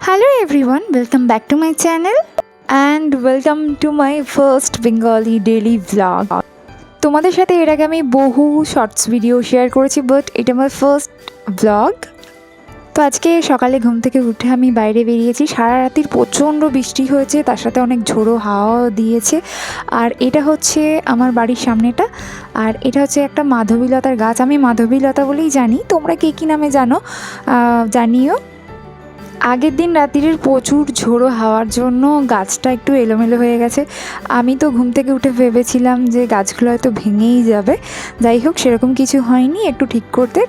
Hello everyone, welcome back to my channel and welcome to my first Bengali daily vlog. তোমাদের সাথে এর আগে আমি বহু শর্টস ভিডিও শেয়ার করেছি, বাট এটা আমার ফার্স্ট ব্লগ। তো আজকে সকালে ঘুম থেকে উঠে আমি বাইরে বেরিয়েছি। সারা রাতির প্রচণ্ড বৃষ্টি হয়েছে, তার সাথে অনেক ঝোড়ো হাওয়াও দিয়েছে। আর এটা হচ্ছে আমার বাড়ির সামনেটা, আর এটা হচ্ছে একটা মাধবীলতার গাছ। আমি মাধবীলতা বলেই জানি, তোমরা কে কী নামে জানো জানিও। আগের দিন রাত্রির প্রচুর ঝোড়ো হাওয়ার জন্য গাছটা একটু এলোমেলো হয়ে গেছে। আমি তো ঘুম থেকে উঠে ভেবেছিলাম যে গাছগুলো হয়তো ভেঙেই যাবে, যাই হোক সেরকম কিছু হয়নি, একটু ঠিক করতে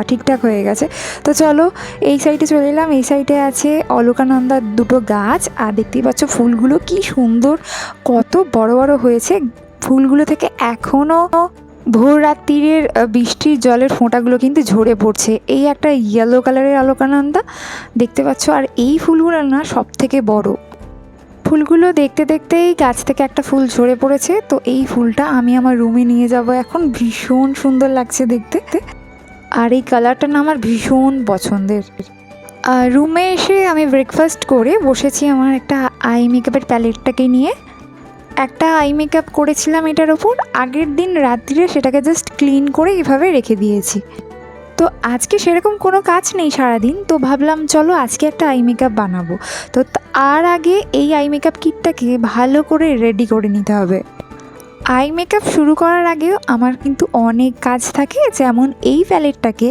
ঠিকঠাক হয়ে গেছে। তো চলো এই সাইডে চলে এলাম। এই সাইডে আছে অলকানন্দার দুটো গাছ, আর দেখতেই পাচ্ছ ফুলগুলো কি সুন্দর, কত বড় বড় হয়েছে। ফুলগুলো থেকে এখনও ভোর রাত্রির বৃষ্টির জলের ফোঁটাগুলো কিন্তু ঝরে পড়ছে। এই একটা ইয়েলো কালারের অলকানন্দা দেখতে পাচ্ছ, আর এই ফুলগুলো না সব থেকে বড়। ফুলগুলো দেখতে দেখতেই গাছ থেকে একটা ফুল ঝরে পড়েছে। তো এই ফুলটা আমি আমার রুমে নিয়ে যাব এখন। ভীষণ সুন্দর লাগছে দেখতে, আর এই কালারটা না আমার ভীষণ পছন্দের। রুমে এসে আমি ব্রেকফাস্ট করে বসেছি আমার একটা আই মেকআপের প্যালেটটাকে নিয়ে। একটা আই মেকআপ করেছিলাম এটার ওপর, আগের দিন রাত্রিরে সেটাকে জাস্ট ক্লিন করে এইভাবে রেখে দিয়েছি। তো আজকে সেরকম কোনো কাজ নেই সারাদিন, তো ভাবলাম চলো আজকে একটা আই মেকআপ বানাবো। তো আর আগে এই আই মেকআপ কিটটাকে ভালো করে রেডি করে নিতে হবে। আই মেকআপ শুরু করার আগেও আমার কিন্তু অনেক কাজ থাকে, যেমন এই প্যালেটটাকে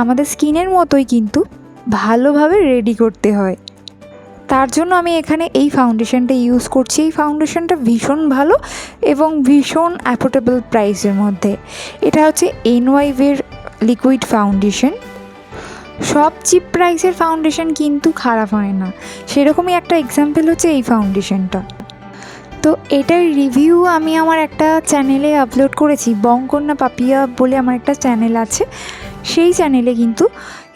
আমাদের স্কিনের মতোই কিন্তু ভালোভাবে রেডি করতে হয়। তার জন্য আমি এখানে এই ফাউন্ডেশনটা ইউজ করছি। এই ফাউন্ডেশনটা ভীষণ ভালো এবং ভীষণ অ্যাফোর্ডেবল প্রাইসের মধ্যে। এটা হচ্ছে এনওয়াইভের লিকুইড ফাউন্ডেশন। সব চিপ প্রাইসের ফাউন্ডেশন কিন্তু খারাপ হয় না, সেরকমই একটা এক্সাম্পল হচ্ছে এই ফাউন্ডেশনটা। তো এটার রিভিউ আমি আমার একটা চ্যানেলে আপলোড করেছি, বংকন্যা পাপিয়া বলে আমার একটা চ্যানেল আছে। সেই চ্যানেলে কিন্তু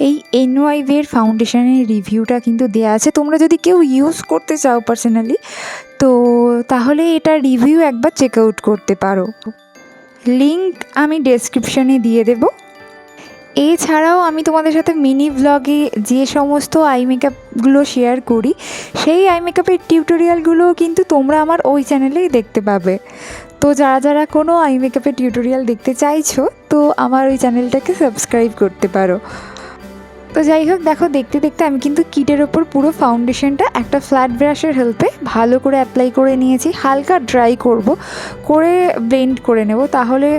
এই এনওয়াইভের ফাউন্ডেশনের রিভিউটা কিন্তু দেওয়া আছে। তোমরা যদি কেউ ইউজ করতে চাও পার্সোনালি, তো তাহলে এটা রিভিউ একবার চেক আউট করতে পারো। লিঙ্ক আমি ডেসক্রিপশানে দিয়ে দেবো। এছাড়াও আমি তোমাদের সাথে মিনি ব্লগে যে সমস্ত আই মেকআপগুলো শেয়ার করি, সেই আই মেকআপের টিউটোরিয়ালগুলোও কিন্তু তোমরা আমার ওই চ্যানেলেই দেখতে পাবে। তো যারা যারা কোনো আই মেকআপের টিউটোরিয়াল দেখতে চাইছো, তো আমার ওই চ্যানেলটাকে সাবস্ক্রাইব করতে পারো। তো যাই হোক, দেখো দেখতে দেখতে আমি কিন্তু কিটের ওপর পুরো ফাউন্ডেশনটা একটা ফ্ল্যাট ব্রাশের হেল্পে ভালো করে অ্যাপ্লাই করে নিয়েছি। হালকা ড্রাই করে ব্লেন্ড করে নেব, তাহলে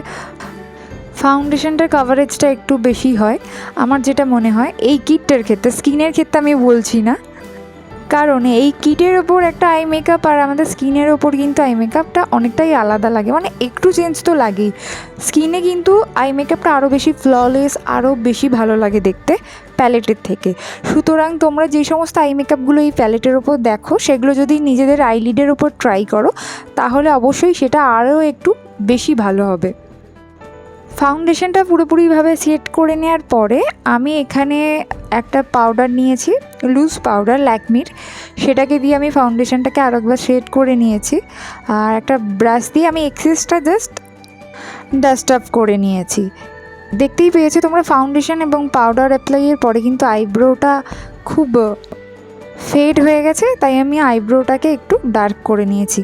ফাউন্ডেশনটার কাভারেজটা একটু বেশি হয় আমার যেটা মনে হয় এই কিটটার ক্ষেত্রে। স্কিনের ক্ষেত্রে আমি বলছি না, কারণ এই কিটের ওপর একটা আই মেকআপ আর আমাদের স্কিনের ওপর কিন্তু আই মেকআপটা অনেকটাই আলাদা লাগে, মানে একটু চেঞ্জ তো লাগেই। স্কিনে কিন্তু আই মেকআপটা আরও বেশি ফ্ললেস, আরও বেশি ভালো লাগে দেখতে প্যালেটের থেকে। সুতরাং তোমরা যে সমস্ত আই মেকআপগুলো এই প্যালেটের ওপর দেখো, সেগুলো যদি নিজেদের আইলিডের ওপর ট্রাই করো, তাহলে অবশ্যই সেটা আরও একটু বেশি ভালো হবে। ফাউন্ডেশনটা পুরোপুরিভাবে সেট করে নেওয়ার পরে আমি এখানে একটা পাউডার নিয়েছি, লুজ পাউডার ল্যাকমির, সেটাকে দিয়ে আমি ফাউন্ডেশনটাকে আরও একবার সেট করে নিয়েছি। আর একটা ব্রাশ দিয়ে আমি এক্সেসটা জাস্ট ডাস্ট আপ করে নিয়েছি। দেখতেই পেয়েছো তোমরা, ফাউন্ডেশন এবং পাউডার অ্যাপ্লাইয়ের পরে কিন্তু আইব্রোটা খুব ফেড হয়ে গেছে, তাই আমি আইব্রোটাকে একটু ডার্ক করে নিয়েছি।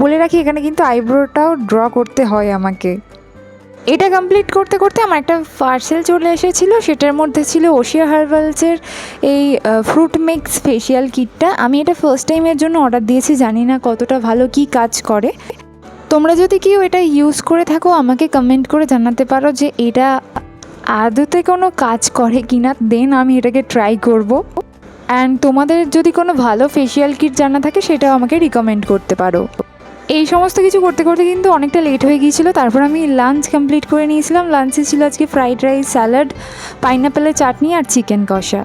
বলে রাখি, এখানে কিন্তু আইব্রোটাও ড্র করতে হয় আমাকে। এটা কমপ্লিট করতে করতে আমার একটা পার্সেল চলে এসেছিলো, সেটার মধ্যে ছিল ওশিয়া হার্বালসের এই ফ্রুট মিক্স ফেশিয়াল কিটটা। আমি এটা ফার্স্ট টাইমের জন্য অর্ডার দিয়েছি, জানি না কতটা ভালো কি কাজ করে। তোমরা যদি কেউ এটা ইউজ করে থাকো, আমাকে কমেন্ট করে জানাতে পারো যে এটা আদতে কোনো কাজ করে কি না, দেন আমি এটাকে ট্রাই করব। অ্যান্ড তোমাদের যদি কোনো ভালো ফেশিয়াল কিট জানা থাকে, সেটাও আমাকে রিকমেন্ড করতে পারো। এই সমস্ত কিছু করতে করতে কিন্তু অনেকটা লেট হয়ে গিয়েছিলো। তারপর আমি লাঞ্চ কমপ্লিট করে নিয়েছিলাম। লাঞ্চে ছিল আজকে ফ্রাইড রাইস, স্যালাড, পাইনাপেলের চাটনি আর চিকেন কষা।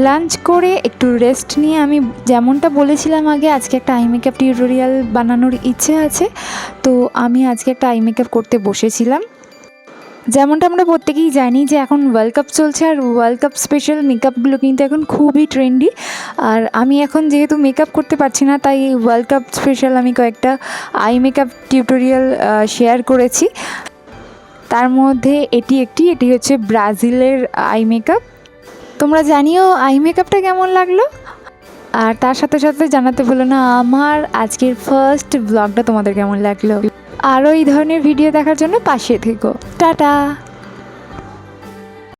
লাঞ্চ করে একটু রেস্ট নিয়ে আমি যেমনটা বলেছিলাম আগে, আজকে একটা আই মেকআপ টিউটোরিয়াল বানানোর ইচ্ছে আছে, তো আমি আজকে একটা আই মেকআপ করতে বসেছিলাম। যেমনটা আমরা প্রত্যেকেই জানি যে এখন ওয়ার্ল্ড কাপ চলছে, আর ওয়ার্ল্ড কাপ স্পেশাল মেকআপগুলো কিন্তু এখন খুবই ট্রেন্ডি। আর আমি এখন যেহেতু মেকআপ করতে পারছি না, তাই এই ওয়ার্ল্ড কাপ স্পেশাল আমি কয়েকটা আই মেকআপ টিউটোরিয়াল শেয়ার করেছি। তার মধ্যে এটি হচ্ছে ব্রাজিলের আই মেকআপ। তোমরা জানিও আই মেকআপটা কেমন লাগলো। আর তার সাথে সাথে জানাতে ভুলো না আমার আজকের ফার্স্ট ব্লগটা তোমাদের কেমন লাগলো। আরও এই ধরনের ভিডিও দেখার জন্য পাশে থেকো। টাটা।